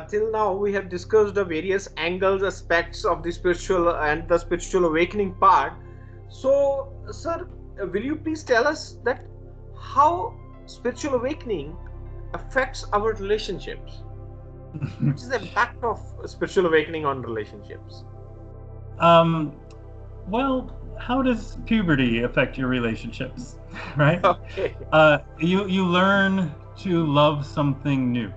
till now we have discussed the various angles, aspects of the spiritual and the spiritual awakening part. So, sir, will you please tell us that how spiritual awakening affects our relationships? What is the impact of spiritual awakening on relationships? Um, well, how does puberty affect your relationships, right? Okay. You learn to love something new,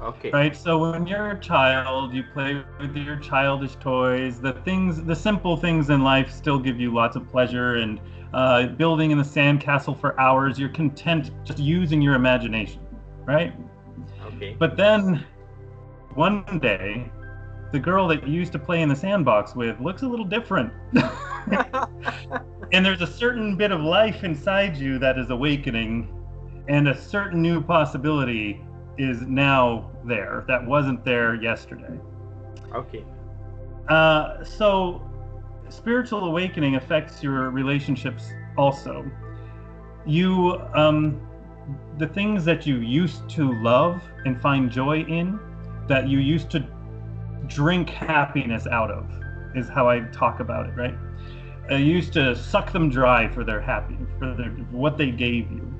Okay. right? So when you're a child, you play with your childish toys. The simple things in life still give you lots of pleasure. And building in the sandcastle for hours, you're content just using your imagination, right? Okay. But then one day, the girl that you used to play in the sandbox with looks a little different. And there's a certain bit of life inside you that is awakening, and a certain new possibility is now there that wasn't there yesterday. Okay. So spiritual awakening affects your relationships also. You the things that you used to love and find joy in, that you used to drink happiness out of, is how I talk about it, right? You used to suck them dry for their what they gave you.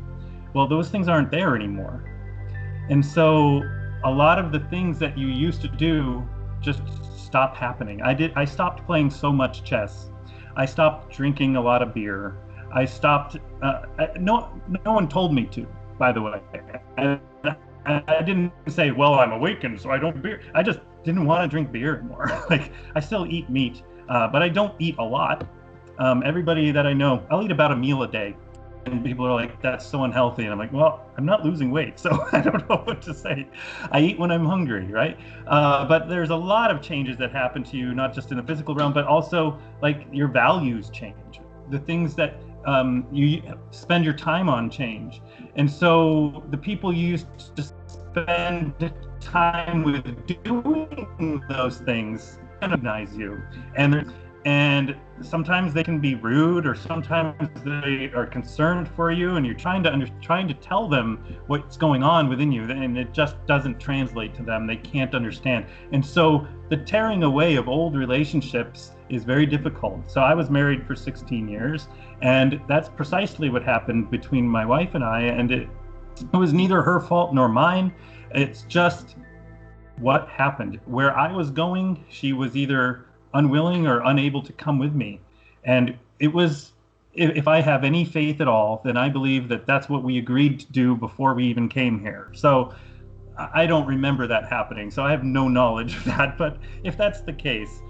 Well, those things aren't there anymore. And so a lot of the things that you used to do just stop happening. I stopped playing so much chess. I stopped drinking a lot of beer. I stopped, no one told me to, by the way. I didn't say, well, I'm awakened, so I don't beer. I just didn't want to drink beer anymore. Like, I still eat meat, but I don't eat a lot. Everybody that I know, I'll eat about a meal a day. And people are like, that's so unhealthy. And I'm like, well, I'm not losing weight, so I don't know what to say. I eat when I'm hungry, right? But there's a lot of changes that happen to you, not just in the physical realm, but also like your values change. The things that you spend your time on change. And so the people you used to spend time with doing those things recognize you. And sometimes they can be rude, or sometimes they are concerned for you, and you're trying to tell them what's going on within you, and it just doesn't translate to them. They can't understand. And so the tearing away of old relationships is very difficult. So I was married for 16 years, and that's precisely what happened between my wife and I, and it was neither her fault nor mine. It's just what happened. Where I was going, she was either unwilling or unable to come with me. And it was, if I have any faith at all, then I believe that that's what we agreed to do before we even came here. So I don't remember that happening, so I have no knowledge of that. But if that's the case,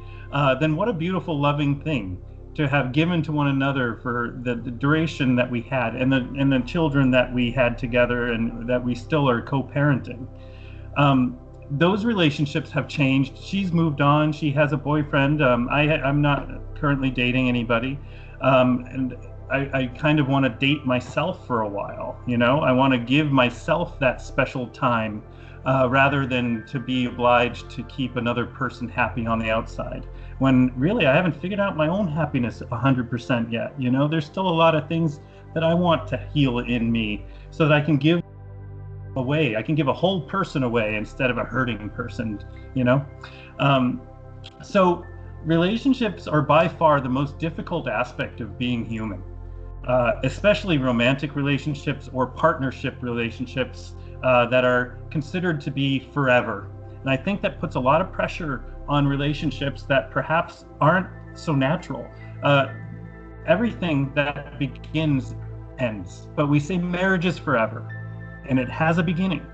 then what a beautiful, loving thing to have given to one another for the duration that we had, and the children that we had together, and that we still are co-parenting. Those relationships have changed. She's moved on. She has a boyfriend. I'm not currently dating anybody. And I kind of want to date myself for a while. You know, I want to give myself that special time rather than to be obliged to keep another person happy on the outside. When really I haven't figured out my own happiness 100% yet. You know, there's still a lot of things that I want to heal in me so that I can give away. I can give a whole person away instead of a hurting person, you know? So relationships are by far the most difficult aspect of being human, especially romantic relationships or partnership relationships that are considered to be forever. And I think that puts a lot of pressure on relationships that perhaps aren't so natural. Everything that begins ends, but we say marriage is forever. And it has a beginning.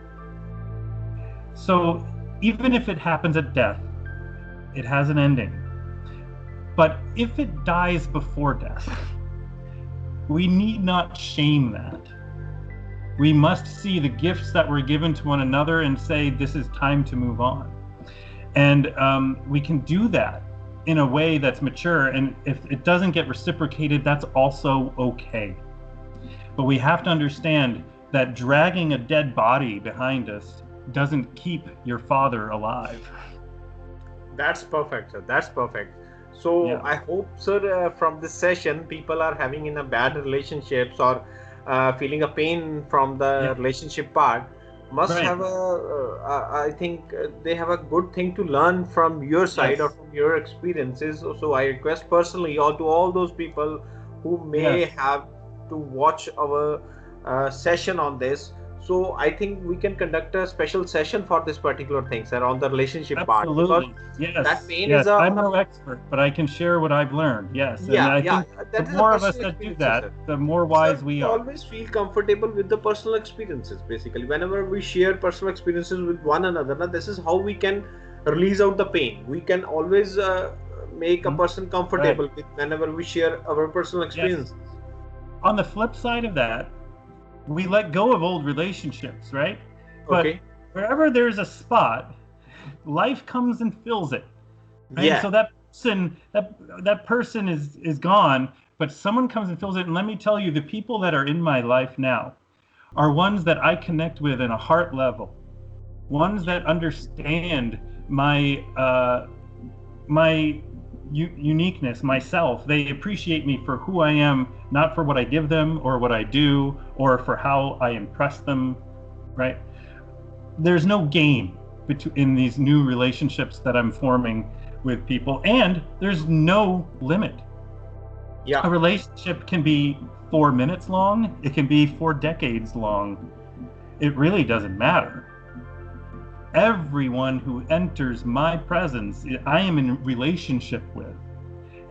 So even if it happens at death, it has an ending. But if it dies before death, we need not shame that. We must see the gifts that were given to one another and say, this is time to move on. And we can do that in a way that's mature. And if it doesn't get reciprocated, that's also okay. But we have to understand that dragging a dead body behind us doesn't keep your father alive. That's perfect, sir. That's perfect. So yeah. I hope, sir, from this session, people are having in a bad relationships or feeling a pain from the relationship part, must Right. have a I think they have a good thing to learn from your side or Yes. from your experiences. So I request personally, or to all those people who may Yes. have to watch our session on this. So I think we can conduct a special session for this particular thing, sir, on the relationship part, because Absolutely. that Yes. pain is Yes. a I'm no expert, but I can share what I've learned. Yes. And yeah, I yeah, think the that is a more of us personal that do experiences, that, sir. the more Sir, wise we we are. always feel comfortable with the personal experiences. Basically, whenever we share personal experiences with one another, now this is how we can release out the pain. We can always make a Mhm. person Right. comfortable with whenever we share our personal Yes. experiences. On the flip side of that, we let go of old relationships, right? But Okay. wherever there's a spot, life comes and fills it, right? Yeah. So that person is gone, but someone comes and fills it. And let me tell you, the people that are in my life now are ones that I connect with in a heart level, ones that understand my uniqueness, myself. They appreciate me for who I am, not for what I give them or what I do or for how I impress them, right? There's no game in these new relationships that I'm forming with people, and there's no limit. A Yeah. relationship can be 4 minutes long, it can be 4 decades long. It really doesn't matter. Everyone who enters my presence, I am in relationship with.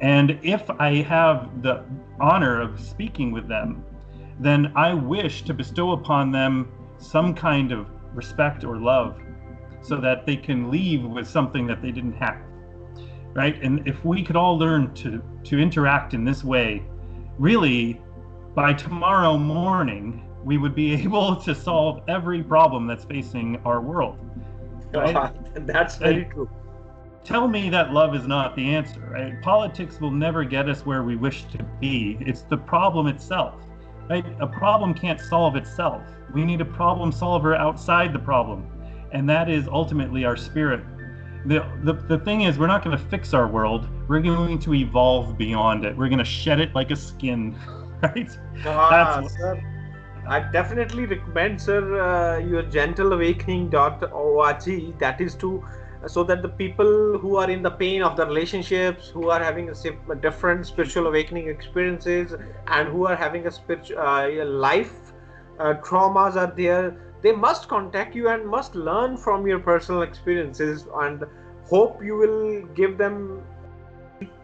And if I have the honor of speaking with them, then I wish to bestow upon them some kind of respect or love so that they can leave with something that they didn't have. Right? And if we could all learn to interact in this way, really by tomorrow morning, we would be able to solve every problem that's facing our world. Right? That's very Like, true. tell me that love is not the answer, right? Politics will never get us where we wish to be. It's the problem itself, right? A problem can't solve itself. We need a problem solver outside the problem, and that is ultimately our spirit. The thing is, we're not going to fix our world. We're going to evolve beyond it. We're going to shed it like a skin, right? That's what. Sir, I definitely recommend, sir, your gentleawakening.org. That is to so that the people who are in the pain of the relationships, who are having a different spiritual awakening experiences, and who are having a spiritual life traumas are there, they must contact you and must learn from your personal experiences, and hope you will give them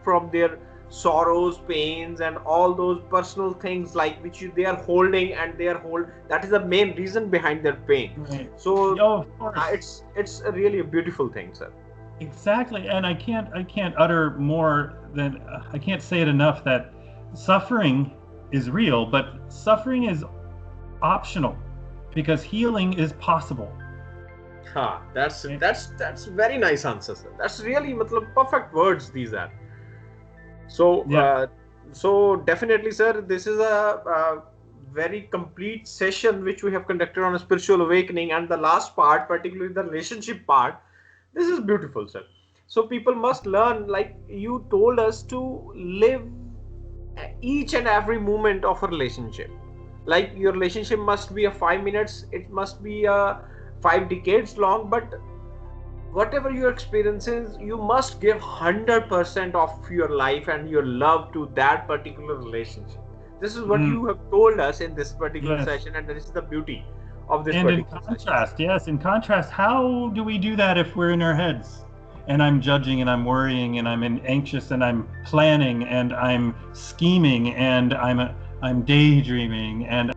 from their sorrows, pains, and all those personal things like which they are holding, and they are hold that is the main reason behind their pain. Right. So Oh, of course. it's a really a beautiful thing, sir. Exactly, and I can't utter more than I can't say it enough that suffering is real, but suffering is optional because healing is possible. Ha, that's Okay? that's very nice answer, sir. That's really matlab, perfect words these are. So, Yeah, so definitely, sir, this is a very complete session which we have conducted on a spiritual awakening, and the last part, particularly the relationship part, this is beautiful, sir. So people must learn, like you told us, to live each and every moment of a relationship. Like your relationship must be a 5 minutes, it must be a 5 decades long, but whatever your experiences, you must give 100% of your life and your love to that particular relationship. This is what mm, you have told us in this particular yes. session, and this is the beauty of this And in particular session. contrast, yes, in contrast, how do we do that if we're in our heads? And I'm judging and I'm worrying and anxious and I'm planning and I'm scheming and I'm daydreaming and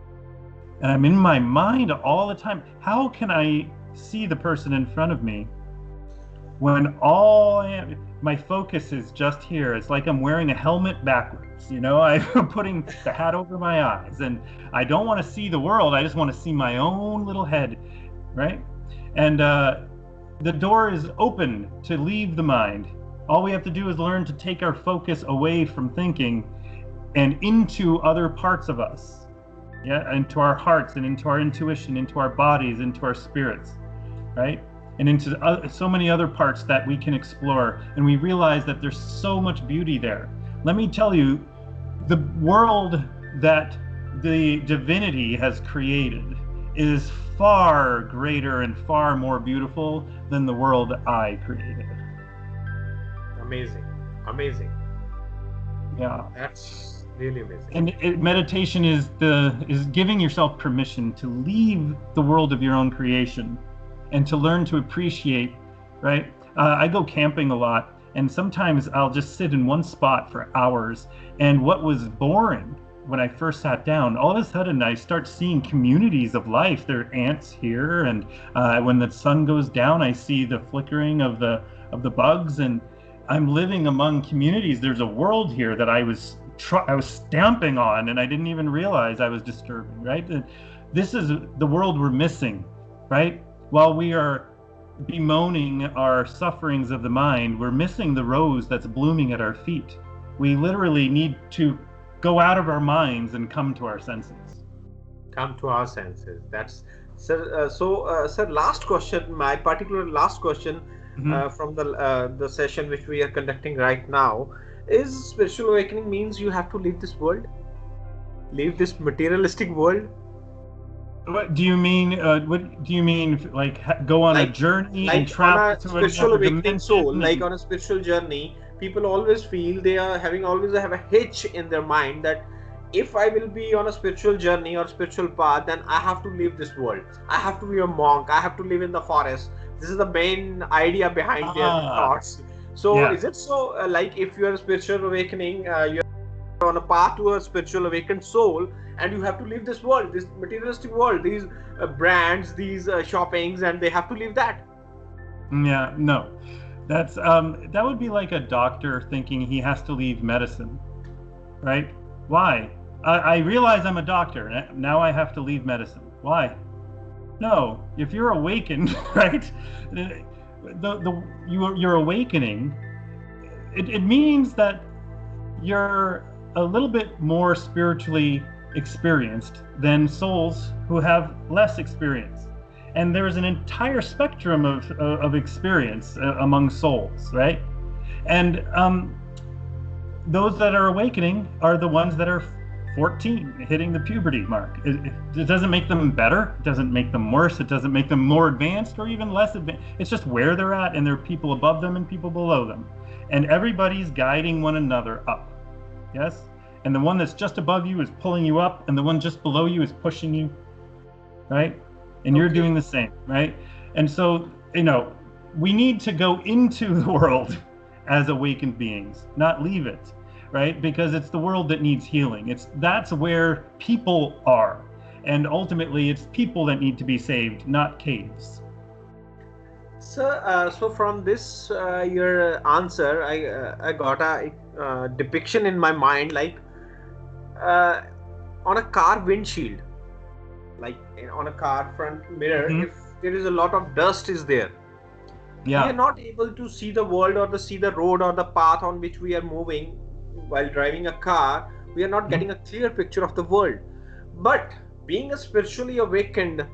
I'm in my mind all the time. How can I see the person in front of me when my focus is just here? It's like I'm wearing a helmet backwards. I'm putting the hat over my eyes, and I don't want to see the world. I just want to see my own little head, right? And the door is open to leave the mind. All we have to do is learn to take our focus away from thinking and into other parts of us, yeah, into our hearts and into our intuition, into our bodies, into our spirits, right? And into so many other parts that we can explore. And we realize that there's so much beauty there. Let me tell you, the world that the divinity has created is far greater and far more beautiful than the world I created. Amazing, amazing. Yeah. That's really amazing. And meditation is giving yourself permission to leave the world of your own creation and to learn to appreciate, right? I go camping a lot, and sometimes I'll just sit in one spot for hours. And what was boring when I first sat down, all of a sudden I start seeing communities of life. There are ants here, and when the sun goes down, I see the flickering of the bugs, and I'm living among communities. There's a world here that I was stamping on, and I didn't even realize I was disturbing, right? This is the world we're missing, right? While we are bemoaning our sufferings of the mind, we're missing the rose that's blooming at our feet. We literally need to go out of our minds and come to our senses. Come to our senses. That's sir. Sir, last question. My particular last question from the session which we are conducting right now is: spiritual awakening means you have to leave this world, leave this materialistic world. What do you mean? What do you mean? Like go on a journey and travel to spiritual awakening dimension? soul, like on a spiritual journey. People always feel they are always have a hitch in their mind that if I will be on a spiritual journey or spiritual path, then I have to leave this world. I have to be a monk. I have to live in the forest. This is the main idea behind their thoughts. So is it so? Like if you are a spiritual awakening, you're on a path to a spiritual awakened soul, and you have to leave this world, this materialistic world, these brands, these shoppings, and they have to leave that. Yeah, no. That's that would be like a doctor thinking he has to leave medicine, right? Why? I realize I'm a doctor. Now I have to leave medicine. Why? No. If you're awakened, right? You're awakening. It means that you're a little bit more spiritually experienced than souls who have less experience. And there's an entire spectrum of experience among souls, right? And those that are awakening are the ones that are 14, hitting the puberty mark. It doesn't make them better. It doesn't make them worse. It doesn't make them more advanced or even less advanced. It's just where they're at, and there are people above them and people below them. And everybody's guiding one another up. Yes? And the one that's just above you is pulling you up, and the one just below you is pushing you, right? And you're doing the same, right? And so, we need to go into the world as awakened beings, not leave it, right? Because it's the world that needs healing. That's where people are. And ultimately, it's people that need to be saved, not caves. So from this, your answer, I got a depiction in my mind, like on a car windshield. Like on a car front mirror, if there is a lot of dust is there, we are not able to see the world or see the road or the path on which we are moving while driving a car. We are not getting a clear picture of the world. But being a spiritually awakened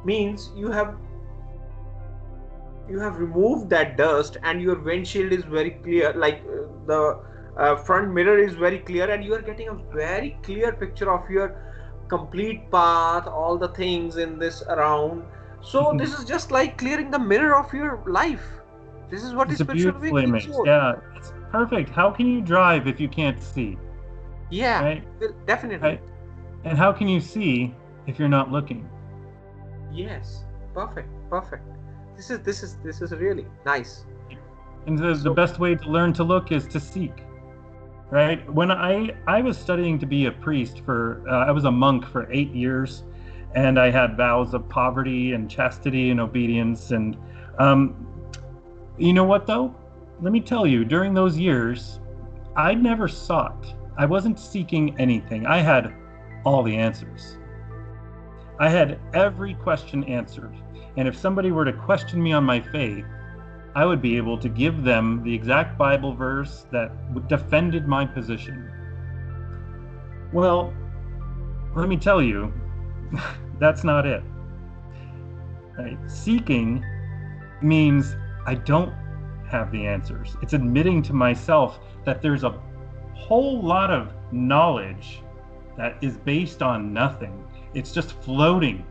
means you have removed that dust, and your windshield is very clear, like the front mirror is very clear, and you are getting a very clear picture of your complete path, all the things in this around. So this is just like clearing the mirror of your life. This is what is spiritual awakening. Yeah, it's perfect. How can you drive if you can't see? Yeah, right? Definitely. Right? And how can you see if you're not looking? Yes, perfect. This is really nice. And the best way to learn to look is to seek. Right? When I was studying to be a priest I was a monk for 8 years, and I had vows of poverty and chastity and obedience. And you know what though? Let me tell you, during those years, I never sought. I wasn't seeking anything. I had all the answers. I had every question answered. And if somebody were to question me on my faith, I would be able to give them the exact Bible verse that defended my position. Well, let me tell you, that's not it. Right? Seeking means I don't have the answers. It's admitting to myself that there's a whole lot of knowledge that is based on nothing. It's just floating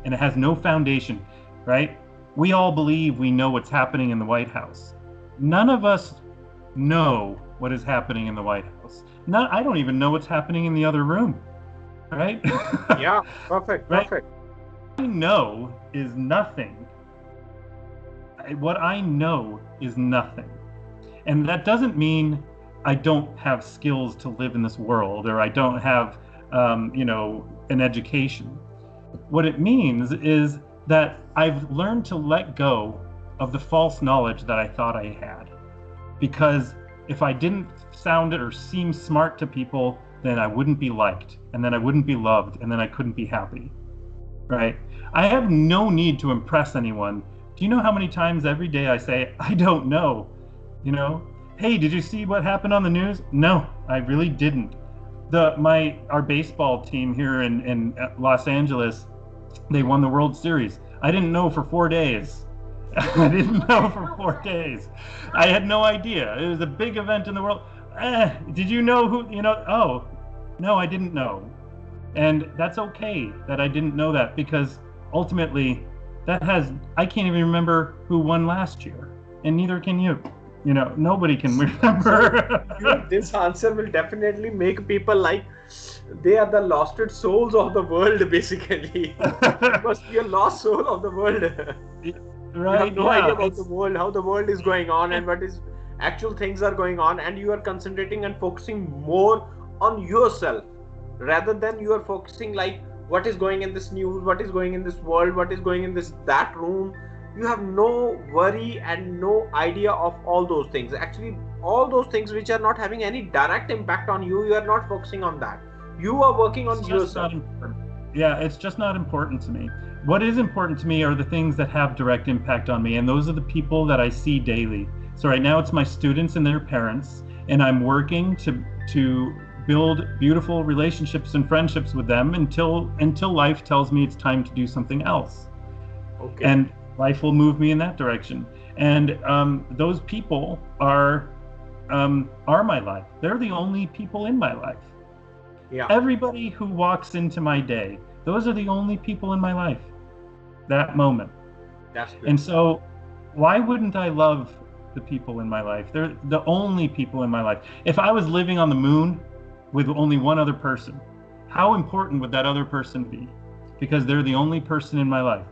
and it has no foundation, right? We all believe we know what's happening in the White House. None of us know what is happening in the White House. I don't even know what's happening in the other room, right? Yeah, perfect, Right? perfect. What I know is nothing. What I know is nothing. And that doesn't mean I don't have skills to live in this world, or I don't have, an education. What it means is that I've learned to let go of the false knowledge that I thought I had. Because if I didn't sound or seem smart to people, then I wouldn't be liked, and then I wouldn't be loved, and then I couldn't be happy, right? I have no need to impress anyone. Do you know how many times every day I say, I don't know? Hey, did you see what happened on the news? No, I really didn't. Our baseball team here in Los Angeles, they won the World Series. I didn't know for 4 days. I didn't know for 4 days. I had no idea. It was a big event in the world. Did you know who, oh, no, I didn't know. And that's okay that I didn't know that, because ultimately I can't even remember who won last year, and neither can you. Nobody can remember. This answer will definitely make people like they are the lost souls of the world, basically. It must be a lost soul of the world. Right? You have no idea about the world, how the world is going on, and what is actual things are going on, and you are concentrating and focusing more on yourself rather than you are focusing like what is going in this news, what is going in this world, what is going in that room. You have no worry and no idea of all those things. Actually, all those things which are not having any direct impact on you, you are not focusing on that. You are working on yourself. Yeah, it's just not important to me. What is important to me are the things that have direct impact on me, and those are the people that I see daily. So right now it's my students and their parents, and I'm working to build beautiful relationships and friendships with them until life tells me it's time to do something else. Okay. And life will move me in that direction. And those people are my life. They're the only people in my life. Yeah. Everybody who walks into my day, those are the only people in my life. That moment. That's good. And so why wouldn't I love the people in my life? They're the only people in my life. If I was living on the moon with only one other person, how important would that other person be? Because they're the only person in my life.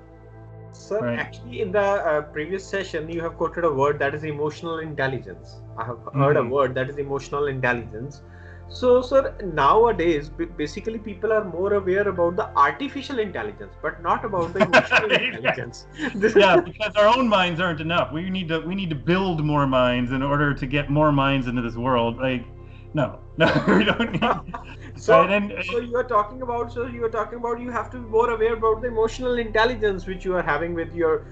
Sir, right. Actually, in the previous session, you have quoted a word that is emotional intelligence. I have heard a word that is emotional intelligence. So, sir, nowadays, basically, people are more aware about the artificial intelligence, but not about the emotional intelligence. Yeah, because our own minds aren't enough. We need to build more minds in order to get more minds into this world. Like, no, we don't need. So you are talking about you have to be more aware about the emotional intelligence which you are having with your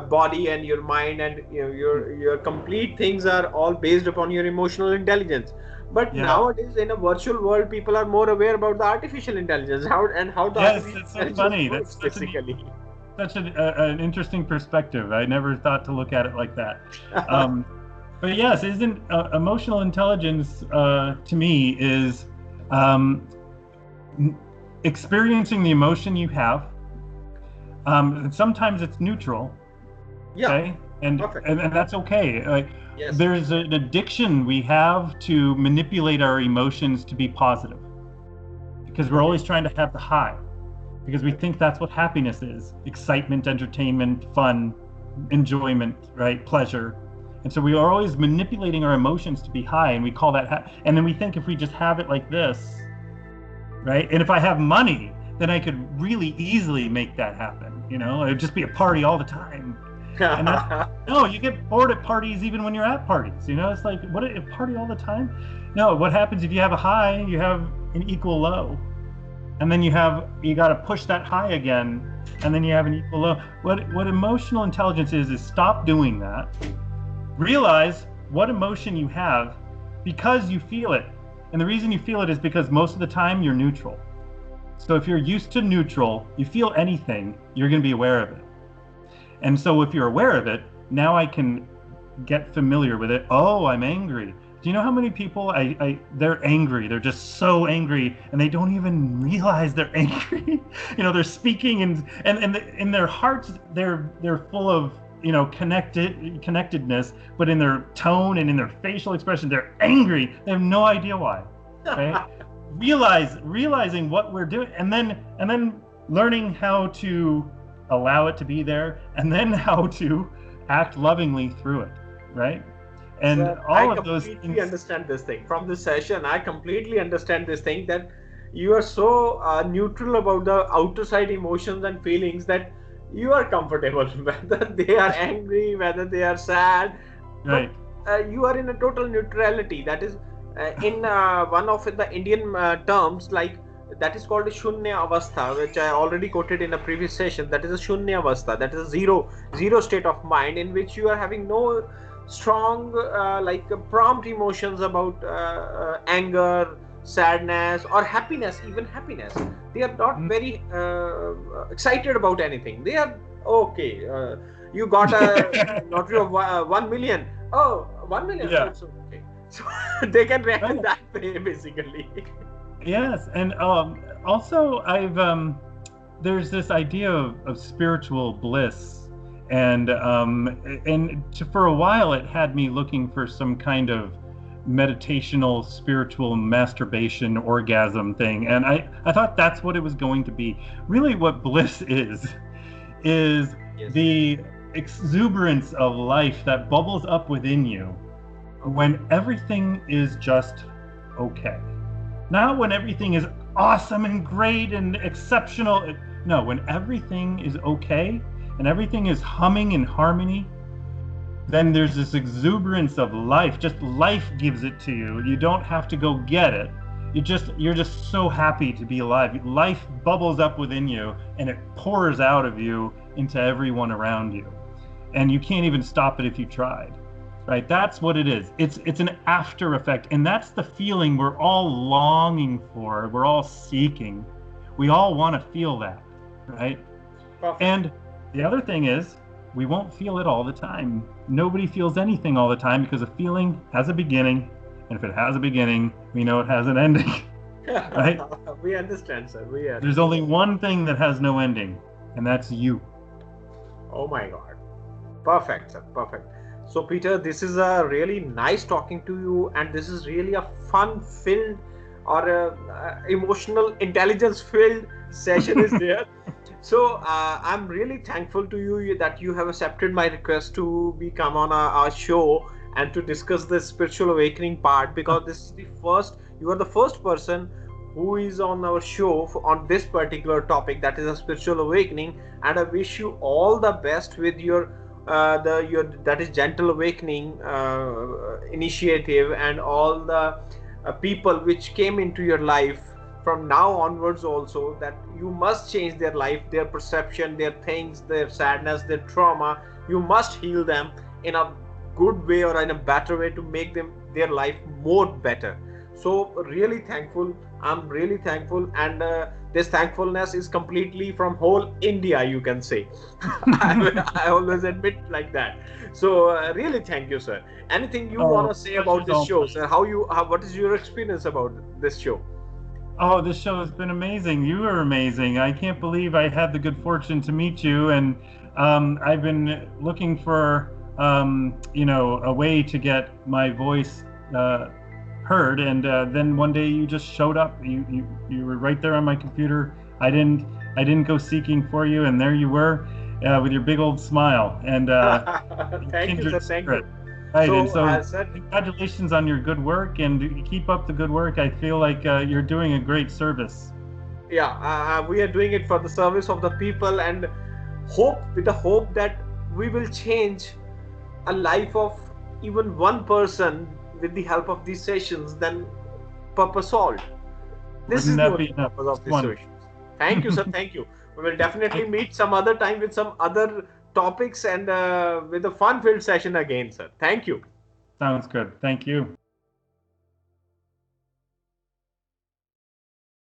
body and your mind, and your complete things are all based upon your emotional intelligence. But nowadays, in a virtual world, people are more aware about the artificial intelligence. How the artificial it's so funny. Works, That's basically such an interesting perspective. I never thought to look at it like that. But yes, isn't emotional intelligence to me is experiencing the emotion you have. Sometimes it's neutral. Yeah. Okay? And that's okay. Like, yes. There's an addiction we have to manipulate our emotions to be positive, because we're always trying to have the high, because we think that's what happiness is: excitement, entertainment, fun, enjoyment, right? Pleasure. And so we are always manipulating our emotions to be high, and we call that and then we think if we just have it like this, right? And if I have money, then I could really easily make that happen. It would just be a party all the time. And no, you get bored at parties even when you're at parties. It's like, what, a party all the time? No, what happens if you have a high, you have an equal low. And then you got to push that high again, and then you have an equal low. What emotional intelligence is stop doing that. Realize what emotion you have because you feel it. And the reason you feel it is because most of the time you're neutral. So if you're used to neutral, you feel anything, you're going to be aware of it. And so if you're aware of it, now I can get familiar with it. Oh, I'm angry. Do you know how many people they're angry? They're just so angry, and they don't even realize they're angry. They're speaking, and in their hearts, they're full of connectedness, but in their tone and in their facial expression, they're angry. They have no idea why. Right? Realizing what we're doing, and then learning how to allow it to be there, and then how to act lovingly through it. Right? And all of those things. I completely understand this thing from this session. I completely understand this thing that you are so neutral about the outer side emotions and feelings that you are comfortable whether they are angry, whether they are sad. Right. But, you are in a total neutrality. That is in one of the Indian terms, like that is called a Shunya Avastha, which I already quoted in a previous session. That is a Shunya Avastha. That is a zero state of mind in which you are having no strong prompt emotions about anger, sadness, or happiness. Even happiness, they are not very excited about anything. They are okay. You got a lottery of 1 million. Oh, 1 million. Yeah. Also okay. So they can react in that way, basically. Yes, and also there's this idea of spiritual bliss. And for a while, it had me looking for some kind of meditational, spiritual masturbation orgasm thing. And I thought that's what it was going to be. Really, what bliss is yes. The exuberance of life that bubbles up within you when everything is just okay. Not when everything is awesome and great and exceptional. No, when everything is okay, and everything is humming in harmony, then there's this exuberance of life. Just life gives it to you. You don't have to go get it. You're just so happy to be alive. Life bubbles up within you, and it pours out of you into everyone around you. And you can't even stop it if you tried. Right? That's what it is. It's an after effect, and that's the feeling we're all longing for. We're all seeking. We all want to feel that, right? Perfect. And the other thing is, we won't feel it all the time. Nobody feels anything all the time because a feeling has a beginning, and if it has a beginning, we know it has an ending. Right? We understand, sir. We understand. There's only one thing that has no ending, and that's you. Oh my God. Perfect, sir. Perfect. So, Peter, this is a really nice talking to you, and this is really a fun-filled or a emotional, intelligence-filled session is there. So I'm really thankful to you that you have accepted my request to come on our show and to discuss the spiritual awakening part, because this is you are the first person who is on our show on this particular topic, that is a spiritual awakening. And I wish you all the best with your that is Gentle Awakening initiative, and all the people which came into your life from now onwards also, that you must change their life, their perception, their things, their sadness, their trauma. You must heal them in a good way or in a better way to make their life more better. So really thankful. I'm really thankful, and this thankfulness is completely from whole India, you can say. I always admit like that. So really thank you, sir. Anything you want to say about this show, sir? What is your experience about this show? Oh, this show has been amazing. You are amazing. I can't believe I had the good fortune to meet you, and I've been looking for a way to get my voice heard, and then one day you just showed up. You were right there on my computer. I didn't go seeking for you, and there you were with your big old smile. And thank you, sir. Thank you. Right, and so congratulations on your good work, and keep up the good work. I feel like you're doing a great service. Yeah, we are doing it for the service of the people, and with the hope that we will change a life of even one person with the help of these sessions. Then purpose solved. This is the only purpose of these sessions. Thank you, sir. Thank you. We will definitely meet some other time with some other topics and with a fun-filled session again, sir. Thank you. Sounds good. Thank you.